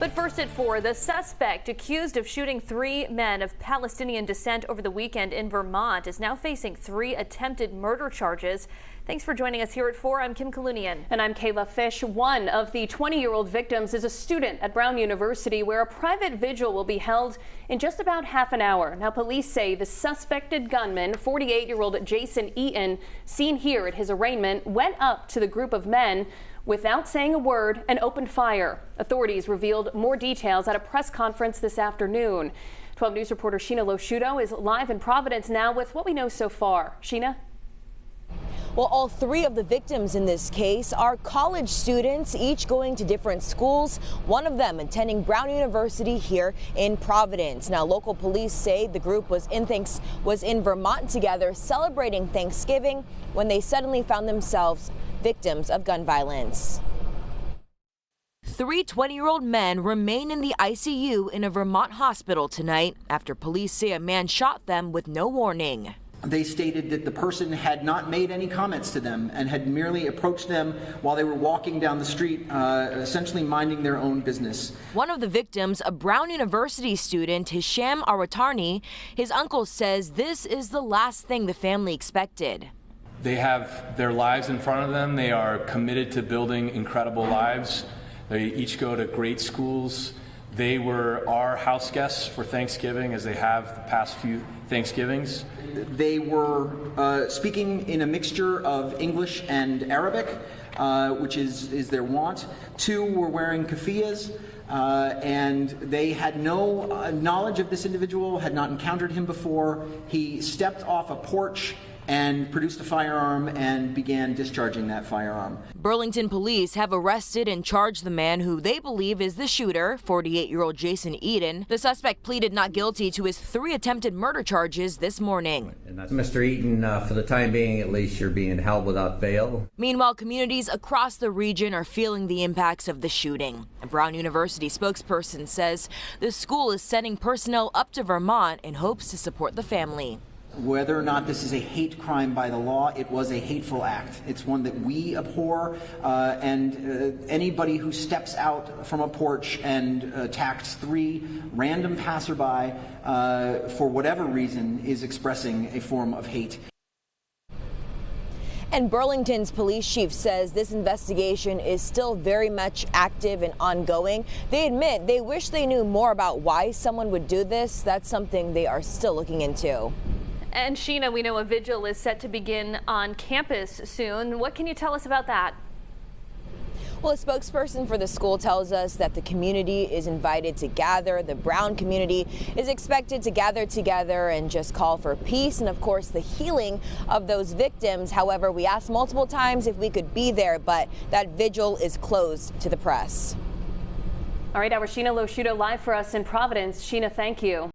But first at 4, the suspect accused of shooting 3 men of Palestinian descent over the weekend in Vermont is now facing 3 attempted murder charges. Thanks for joining us here at 4. I'm Kim Kalunian. And I'm Kayla Fish. One of the 20-year-old victims is a student at Brown University, where a private vigil will be held in just about half an hour. Now, police say the suspected gunman, 48-year-old Jason Eaton, seen here at his arraignment, went up to the group of men without saying a word and opened fire. Authorities revealed more details at a press conference this afternoon. 12 News reporter Sheena Losciuto is live in Providence now with what we know so far. Sheena? Well, all 3 of the victims in this case are college students, each going to different schools, one of them attending Brown University here in Providence. Now, local police say the group was in Vermont together celebrating Thanksgiving when they suddenly found themselves victims of gun violence. 3 20-year-old men remain in the ICU in a Vermont hospital tonight after police say a man shot them with no warning. They stated that the person had not made any comments to them and had merely approached them while they were walking down the street, essentially minding their own business. One of the victims, a Brown University student, Hisham Aratarni, his uncle says this is the last thing the family expected. They have their lives in front of them. They are committed to building incredible lives. They each go to great schools. They were our house guests for Thanksgiving, as they have the past few Thanksgivings. They were speaking in a mixture of English and Arabic, which is their wont. 2 were wearing keffiyehs, and they had no knowledge of this individual, had not encountered him before. He stepped off a porch and produced a firearm and began discharging that firearm. Burlington police have arrested and charged the man who they believe is the shooter, 48-year-old Jason Eaton. The suspect pleaded not guilty to his 3 attempted murder charges this morning. Mr. Eaton, for the time being at least, you're being held without bail. Meanwhile, communities across the region are feeling the impacts of the shooting. A Brown University spokesperson says the school is sending personnel up to Vermont in hopes to support the family. Whether or not this is a hate crime by the law, it was a hateful act. It's one that we abhor, and anybody who steps out from a porch and attacks 3 random passerby for whatever reason is expressing a form of hate. And Burlington's police chief says this investigation is still very much active and ongoing. They admit they wish they knew more about why someone would do this. That's something they are still looking into. And Sheena, we know a vigil is set to begin on campus soon. What can you tell us about that? Well, a spokesperson for the school tells us that the community is invited to gather. The Brown community is expected to gather together and just call for peace and, of course, the healing of those victims. However, we asked multiple times if we could be there, but that vigil is closed to the press. All right, our Sheena Losciuto live for us in Providence. Sheena, thank you.